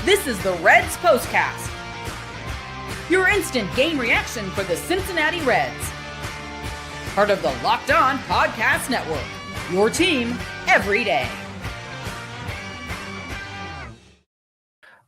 This is the Reds POSTCAST, your instant game reaction for the Cincinnati Reds. Part of the Locked On Podcast Network, your team every day.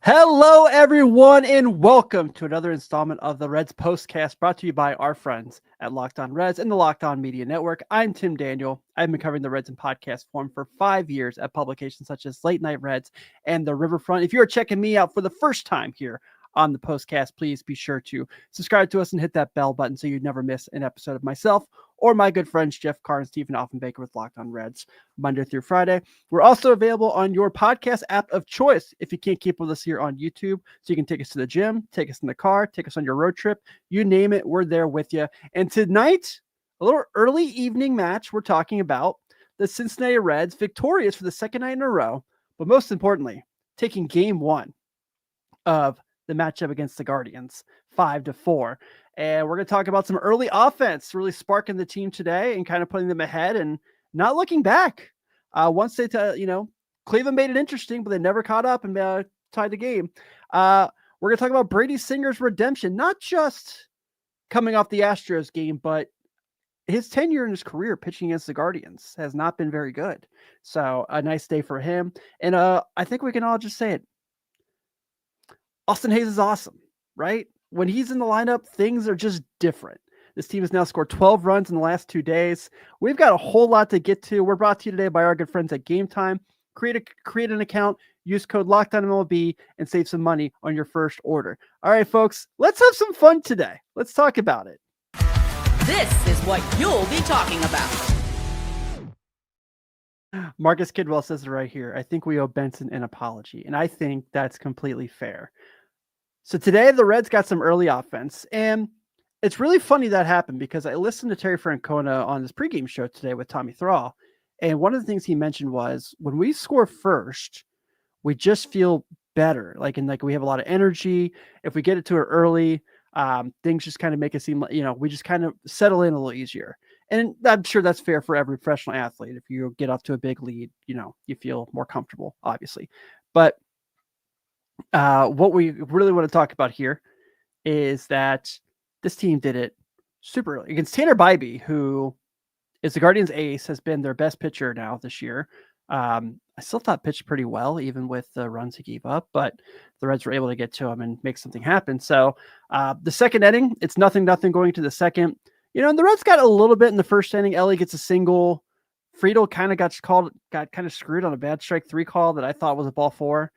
Hello, everyone, and welcome to another installment of the Reds POSTCAST, brought to you by our friends at Locked On Reds and the Locked On Media Network. I'm Tim Daniel. I've been covering the Reds in podcast form for 5 years at publications such as Late Night Reds and The Riverfront. If you're checking me out for the first time here on the POSTCAST, please be sure to subscribe to us and hit that bell button so you never miss an episode of myself or my good friends Jeff Carr and Stephen Offenbaker with Locked On Reds, Monday through Friday. We're also available on your podcast app of choice if you can't keep with us here on YouTube. So you can take us to the gym, take us in the car, take us on your road trip, you name it, we're there with you. And tonight, a little early evening match, we're talking about the Cincinnati Reds, victorious for the second night in a row, but most importantly, taking game one of the matchup against the Guardians, 5-4. And we're going to talk about some early offense, really sparking the team today and kind of putting them ahead and not looking back. Once they, Cleveland made it interesting, but they never caught up and tied the game. We're going to talk about Brady Singer's redemption, not just coming off the Astros game, but his tenure in his career pitching against the Guardians has not been very good. So a nice day for him. And I think we can all just say it. Austin Hayes is awesome, right? When he's in the lineup, things are just different. This team has now scored 12 runs in the last 2 days. We've got a whole lot to get to. We're brought to you today by our good friends at Gametime. Create an account, use code LOCKEDONMLB, and save some money on your first order. All right, folks, let's have some fun today. Let's talk about it. This is what you'll be talking about. Marcus Kidwell says it right here. I think we owe Benson an apology, and I think that's completely fair. So today the Reds got some early offense, and it's really funny that happened because I listened to Terry Francona on his pregame show today with Tommy Thrall, and one of the things he mentioned was when we score first, we just feel better. We have a lot of energy. If we get it to it early, things just kind of make it seem like, we just kind of settle in a little easier. And I'm sure that's fair for every professional athlete. If you get off to a big lead, you feel more comfortable, obviously. But what we really want to talk about here is that this team did it super early against Tanner Bybee, who is the Guardians' ace, has been their best pitcher now this year. I still thought pitched pretty well, even with the runs he gave up, but the Reds were able to get to him and make something happen. So the second inning, it's 0-0 going to the second. And the Reds got a little bit in the first inning. Ellie gets a single. Friedel kind of got kind of screwed on a bad strike 3 call that I thought was a ball 4.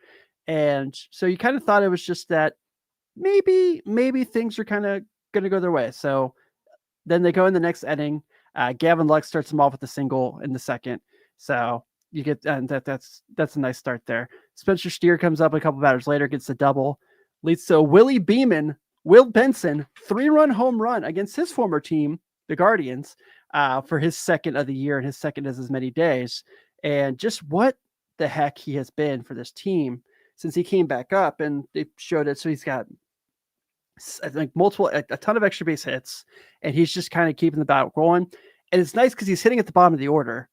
And so you kind of thought it was just that maybe things are kind of going to go their way. So then they go in the next inning. Gavin Lux starts them off with a single in the second. So you get, and that's a nice start there. Spencer Steer comes up a couple batters later, gets the double, leads to Will Benson 3-run home run against his former team, the Guardians, for his second of the year and his second as many days. And just what the heck he has been for this team since he came back up, and they showed it. So he's got, I think, a ton of extra base hits, and he's just kind of keeping the bat going. And it's nice because he's hitting at the bottom of the order,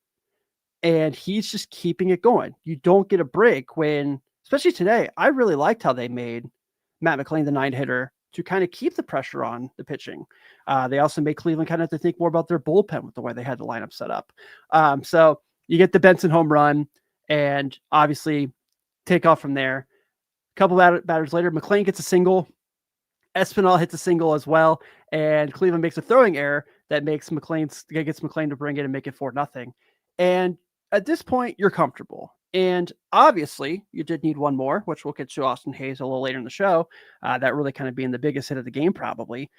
and he's just keeping it going. You don't get a break when, especially today, I really liked how they made Matt McLain the 9-hitter to kind of keep the pressure on the pitching. They also made Cleveland kind of have to think more about their bullpen with the way they had the lineup set up. So you get the Benson home run, and obviously take off from there. A couple batters later, McLain gets a single. Espinal hits a single as well, and Cleveland makes a throwing error that gets McLain to bring it and make it 4-0. And at this point, you're comfortable. And obviously, you did need one more, which we'll get to Austin Hayes a little later in the show. That really kind of being the biggest hit of the game, probably,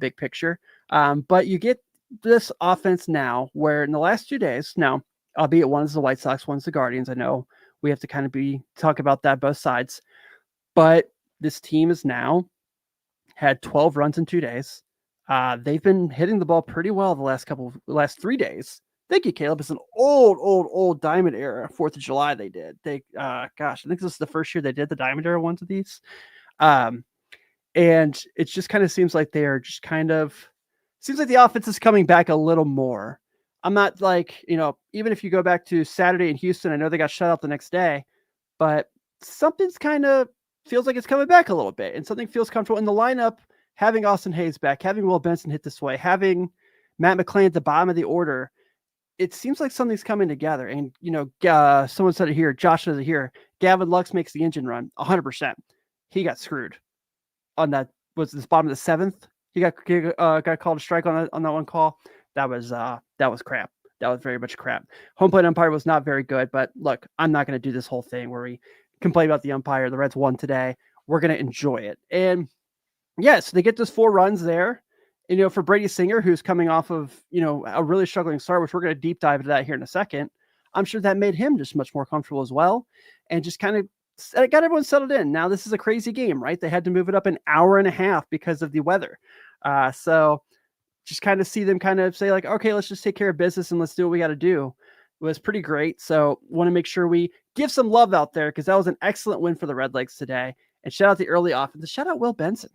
big picture. But you get this offense now where in the last 2 days, now, albeit one is the White Sox, one's the Guardians. I know we have to kind of talk about that both sides. But this team has now had 12 runs in 2 days. They've been hitting the ball pretty well the last 3 days. Thank you, Caleb. It's an old Diamond era 4th of July they did. I think this is the first year they did the Diamond era ones of these. And it just kind of seems like they're just seems like the offense is coming back a little more. I'm not like, even if you go back to Saturday in Houston, I know they got shut out the next day, but something's kind of feels like it's coming back a little bit, and something feels comfortable in the lineup. Having Austin Hayes back, having Will Benson hit this way, having Matt McClain at the bottom of the order, it seems like something's coming together. And, someone said it here, Josh said it here, Gavin Lux makes the engine run 100%. He got screwed on that. Was this bottom of the 7th? He got called a strike on that one call. That was crap. That was very much crap. Home plate umpire was not very good, but look, I'm not going to do this whole thing where we complain about the umpire. The Reds won today. We're going to enjoy it. And yes, they get those 4 runs there. And, for Brady Singer, who's coming off of, a really struggling start, which we're going to deep dive into that here in a second, I'm sure that made him just much more comfortable as well. And just kind of got everyone settled in. Now, this is a crazy game, right? They had to move it up an hour and a half because of the weather. So just kind of see them kind of say like, okay, let's just take care of business and let's do what we got to do. It was pretty great. So want to make sure we give some love out there because that was an excellent win for the Redlegs today. And shout out the early offense. Shout out Will Benson.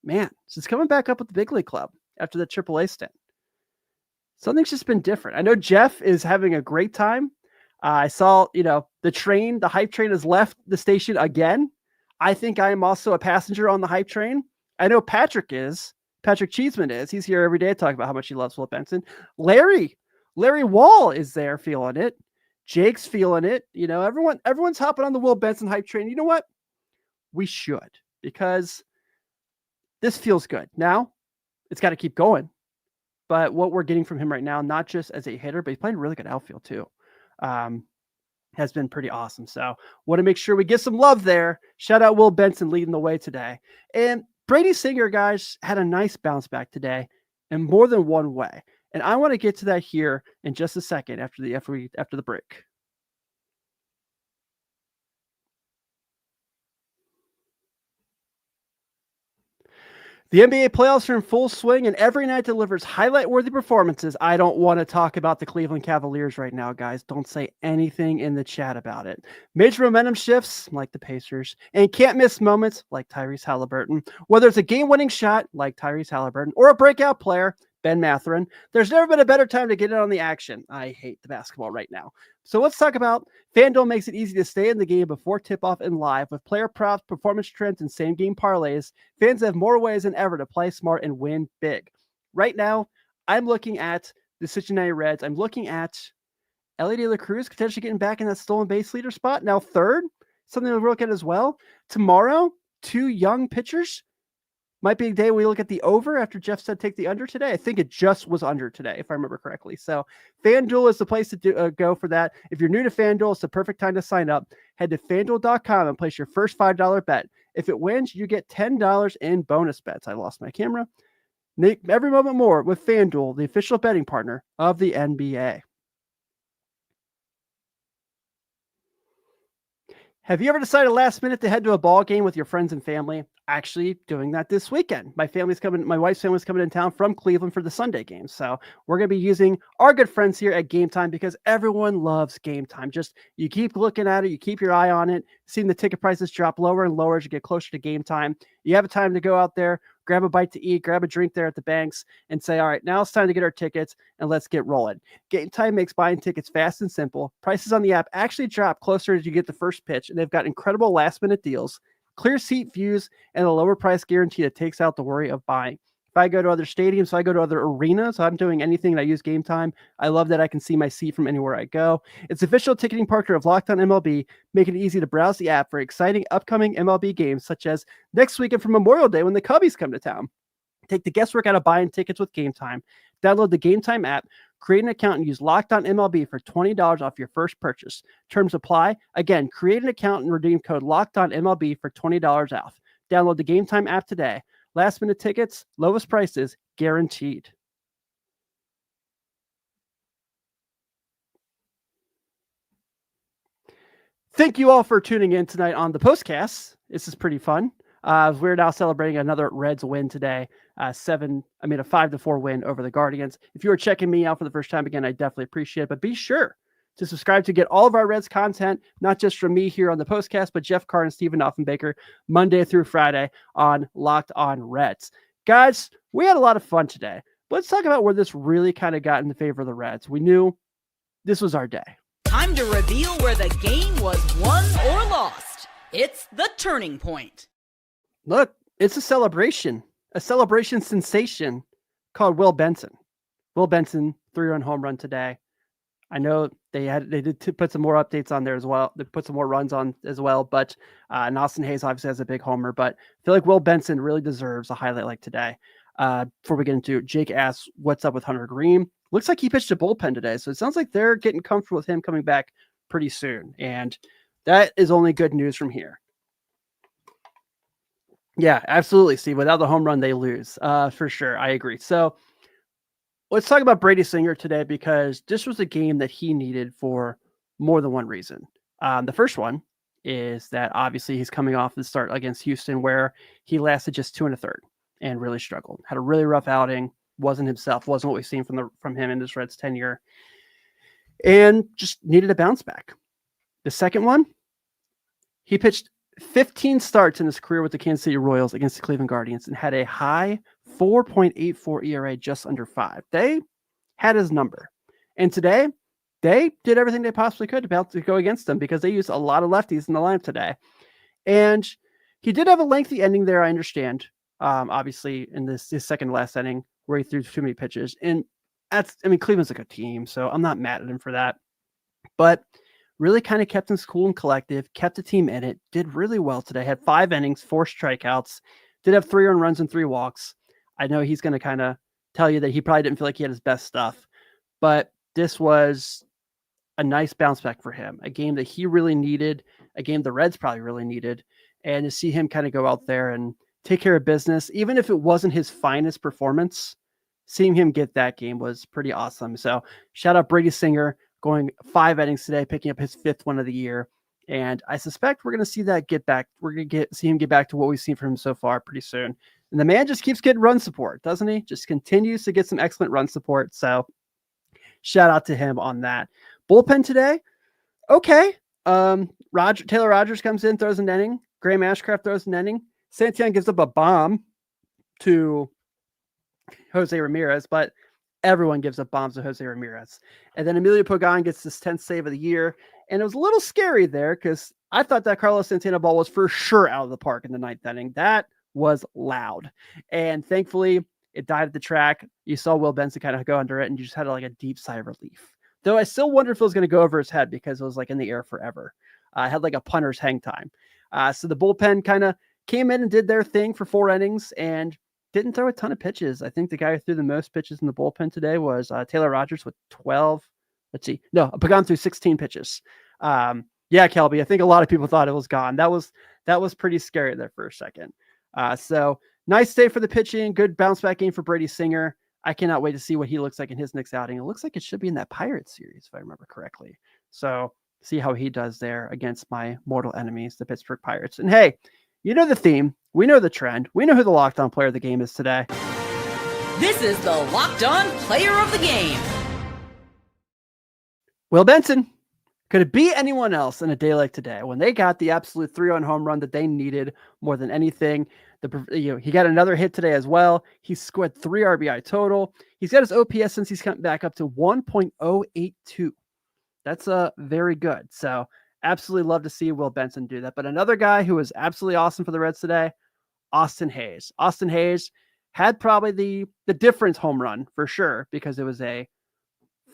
Man, since coming back up with the big league club after the AAA stint, something's just been different. I know Jeff is having a great time. I saw, the hype train has left the station again. I think I am also a passenger on the hype train. I know Patrick Cheeseman is. He's here every day to talk about how much he loves Will Benson. Larry Wall is there feeling it. Jake's feeling it. Everyone's hopping on the Will Benson hype train. You know what? We should, because this feels good. Now, it's got to keep going. But what we're getting from him right now, not just as a hitter, but he's playing really good outfield too, has been pretty awesome. So want to make sure we get some love there. Shout out Will Benson leading the way today. And Brady Singer, guys, had a nice bounce back today in more than one way. And I want to get to that here in just a second after the break. The NBA playoffs are in full swing, and every night delivers highlight-worthy performances. I don't want to talk about the Cleveland Cavaliers right now, guys. Don't say anything in the chat about it. Major momentum shifts, like the Pacers, and can't-miss moments, like Tyrese Halliburton. Whether it's a game-winning shot, like Tyrese Halliburton, or a breakout player, Ben Mathurin, there's never been a better time to get in on the action. I hate the basketball right now. So let's talk about FanDuel. Makes it easy to stay in the game before tip-off and live. With player props, performance trends, and same-game parlays, fans have more ways than ever to play smart and win big. Right now, I'm looking at the Cincinnati Reds. I'm looking at Ellie De La Cruz potentially getting back in that stolen base leader spot. Now third, something to look at as well. Tomorrow, 2 young pitchers. Might be a day we look at the over after Jeff said take the under today. I think it just was under today, if I remember correctly. So FanDuel is the place to go for that. If you're new to FanDuel, it's the perfect time to sign up. Head to FanDuel.com and place your first $5 bet. If it wins, you get $10 in bonus bets. I lost my camera. Make every moment more with FanDuel, the official betting partner of the NBA. Have you ever decided last minute to head to a ball game with your friends and family? Actually doing that this weekend. My wife's family's coming in town from Cleveland for the Sunday game. So we're going to be using our good friends here at Gametime because everyone loves Gametime. Just you keep looking at it, you keep your eye on it, seeing the ticket prices drop lower and lower as you get closer to game time. You have a time to go out there, grab a bite to eat, grab a drink there at the banks and say, all right, now it's time to get our tickets and let's get rolling. Gametime makes buying tickets fast and simple. Prices on the app actually drop closer as you get the first pitch, and they've got incredible last minute deals, clear seat views, and a lower price guarantee that takes out the worry of buying. If I go to other stadiums, if I go to other arenas, I'm doing anything and I use Gametime. I love that I can see my seat from anywhere I go. It's official ticketing partner of Locked On MLB, making it easy to browse the app for exciting upcoming MLB games, such as next weekend for Memorial Day when the Cubbies come to town. Take the guesswork out of buying tickets with Gametime. Download the Gametime app, create an account, and use Locked On MLB for $20 off your first purchase. Terms apply. Again, create an account and redeem code Locked On MLB for $20 off. Download the Gametime app today. Last minute tickets, lowest prices, guaranteed. Thank you all for tuning in tonight on the POSTCAST. This is pretty fun. We're now celebrating another Reds win today. A 5-4 win over the Guardians. If you are checking me out for the first time again, I definitely appreciate it. But be sure to subscribe to get all of our Reds content, not just from me here on the POSTCAST, but Jeff Carr and Stephen Offenbaker, Monday through Friday on Locked On Reds. Guys, we had a lot of fun today. But let's talk about where this really kind of got in the favor of the Reds. We knew this was our day. Time to reveal where the game was won or lost. It's the turning point. Look, it's a celebration sensation called Will Benson. Will Benson, 3-run home run today. I know they did put some more updates on there as well. They put some more runs on as well, but and Austin Hayes obviously has a big homer, but I feel like Will Benson really deserves a highlight like today. Before we get into it, Jake asks, what's up with Hunter Green? Looks like he pitched a bullpen today, so it sounds like they're getting comfortable with him coming back pretty soon, and that is only good news from here. Yeah, absolutely, Steve. Without the home run, they lose, for sure. I agree. So let's talk about Brady Singer today because this was a game that he needed for more than one reason. The first one is that obviously he's coming off the start against Houston where he lasted just 2 1/3 and really struggled. Had a really rough outing, wasn't himself, wasn't what we've seen from him in this Reds tenure, and just needed a bounce back. The second one, he pitched 15 starts in his career with the Kansas City Royals against the Cleveland Guardians and had a high 4.84 ERA, just under 5. They had his number. And today, they did everything they possibly could to go against them because they used a lot of lefties in the lineup today. And he did have a lengthy ending there, I understand. Obviously, in his second to last inning where he threw too many pitches. And Cleveland's a good team, so I'm not mad at him for that. But really kind of kept him cool and collective, kept the team in it, did really well today. Had 5 innings, 4 strikeouts, did have 3 earned runs and 3 walks. I know he's going to kind of tell you that he probably didn't feel like he had his best stuff, but this was a nice bounce back for him. A game that he really needed, a game the Reds probably really needed, and to see him kind of go out there and take care of business, even if it wasn't his finest performance, seeing him get that game was pretty awesome. So shout out Brady Singer, going 5 innings today, picking up his 5th one of the year. And I suspect we're going to see that get back. We're going to see him get back to what we've seen from him so far pretty soon. And the man just keeps getting run support, doesn't he? Just continues to get some excellent run support. So shout out to him on that. Bullpen today. Okay. Taylor Rogers comes in, throws an inning. Graham Ashcraft throws an inning. Santillan gives up a bomb to Jose Ramirez, but everyone gives up bombs to Jose Ramirez. And then Emilio Pagan gets his 10th save of the year. And it was a little scary there because I thought that Carlos Santana ball was for sure out of the park in the 9th inning. That was loud. And thankfully, it died at the track. You saw Will Benson kind of go under it, and you just had like a deep sigh of relief. Though I still wonder if it was going to go over his head because it was like in the air forever. I had like a punter's hang time. So the bullpen kind of came in and did their thing for 4 innings and didn't throw a ton of pitches. I think the guy who threw the most pitches in the bullpen today was Taylor Rogers with 12. Let's see. No, Pagan threw 16 pitches. Yeah, Kelby, I think a lot of people thought it was gone. That was pretty scary there for a second. So nice day for the pitching. Good bounce back game for Brady Singer. I cannot wait to see what he looks like in his next outing. It looks like it should be in that Pirates series, if I remember correctly. So see how he does there against my mortal enemies, the Pittsburgh Pirates. And hey, you know the theme. We know the trend. We know who the Locked On player of the game is today. This is the Locked On player of the game. Will Benson. Could it be anyone else in a day like today when they got the absolute 3-run home run that they needed more than anything? He got another hit today as well. He scored 3 RBI total. He's got his OPS since he's come back up to 1.082. That's very good. So absolutely love to see Will Benson do that. But another guy who was absolutely awesome for the Reds today, Austin Hayes. Austin Hayes had probably the difference home run for sure because it was a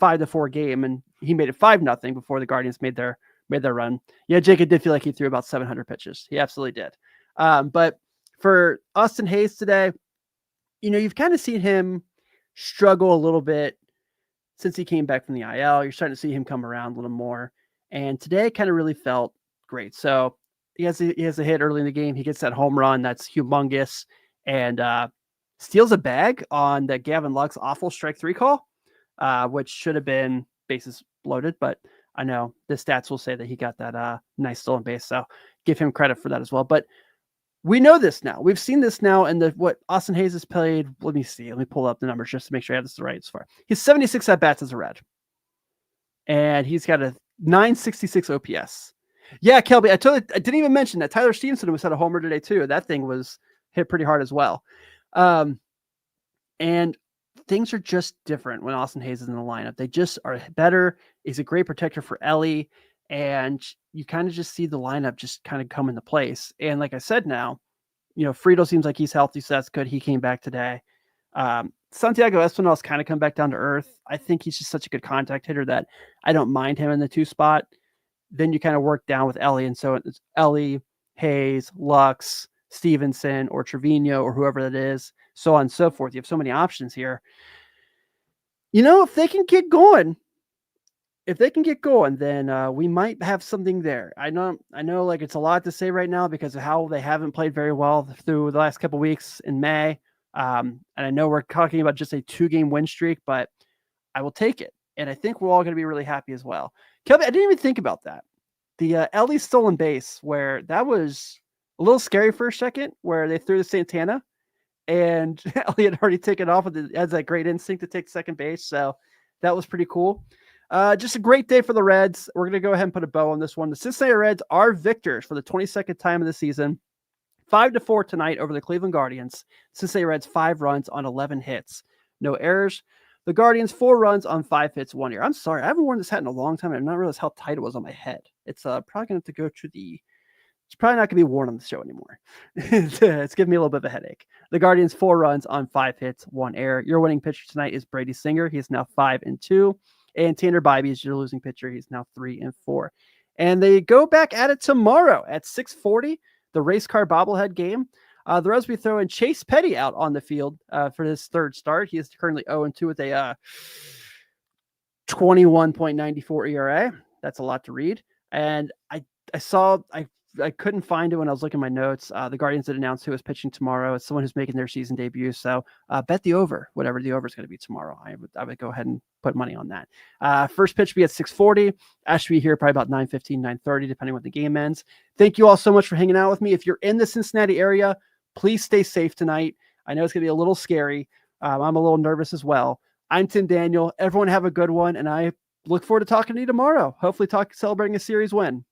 5-4 game and he made it 5-0 before the Guardians made their run. Yeah, Jacob did feel like he threw about 700 pitches. He absolutely did. But for Austin Hayes today, you've kind of seen him struggle a little bit since he came back from the IL. You're starting to see him come around a little more. And today kind of really felt great. So he has a hit early in the game. He gets that home run. That's humongous. And steals a bag on the Gavin Lux awful strike 3 call, which should have been bases loaded. But I know the stats will say that he got that nice stolen base. So give him credit for that as well. But we know this now. We've seen this now in what Austin Hayes has played. Let me see. Let me pull up the numbers just to make sure I have this right as far. He's 76 at-bats as a Red. And he's got a 966 OPS. Yeah, Kelby, I didn't even mention that Tyler Stevenson was had a homer today too. That thing was hit pretty hard as well. And things are just different when Austin Hayes is in the lineup. They just are better. He's a great protector for Ellie. And you kind of just see the lineup just kind of come into place. And like I said now, Friedel seems like he's healthy, so that's good. He came back today. Santiago Espinal's kind of come back down to earth. I think he's just such a good contact hitter that I don't mind him in the 2 spot. Then you kind of work down with Ellie. And so it's Ellie, Hayes, Lux, Stevenson, or Trevino, or whoever that is, so on and so forth. You have so many options here. If they can get going, then we might have something there. I know like it's a lot to say right now because of how they haven't played very well through the last couple of weeks in May. And I know we're talking about just a 2-game win streak, but I will take it. And I think we're all going to be really happy as well. Kelby, I didn't even think about that. The Ellie stolen base, where that was a little scary for a second, where they threw to Santana and Ellie had already taken off has that great instinct to take second base. So that was pretty cool. Just a great day for the Reds. We're going to go ahead and put a bow on this one. The Cincinnati Reds are victors for the 22nd time of the season. 5-4 tonight over the Cleveland Guardians. Cincinnati Reds 5 runs on 11 hits. No errors. The Guardians 4 runs on 5 hits, 1 error. I'm sorry, I haven't worn this hat in a long time. I've not realized how tight it was on my head. It's probably going to have to go to it's probably not going to be worn on the show anymore. It's giving me a little bit of a headache. The Guardians 4 runs on 5 hits, 1 error. Your winning pitcher tonight is Brady Singer. He is now 5-2. And Tanner Bybee is your losing pitcher. He's now 3-4. And they go back at it tomorrow at 6:40, the race car bobblehead game. The Reds will be throwing Chase Petty out on the field for his 3rd start. He is currently 0-2 with a 21.94 ERA. That's a lot to read. And I couldn't find it when I was looking at my notes. The Guardians did announce who is pitching tomorrow. It's someone who's making their season debut. So bet the over, whatever the over is going to be tomorrow. I would go ahead and put money on that. First pitch will be at 6:40. I should be here probably about 9:15, 9:30, depending when the game ends. Thank you all so much for hanging out with me. If you're in the Cincinnati area, please stay safe tonight. I know it's going to be a little scary. I'm a little nervous as well. I'm Tim Daniel. Everyone have a good one. And I look forward to talking to you tomorrow. Hopefully celebrating a series win.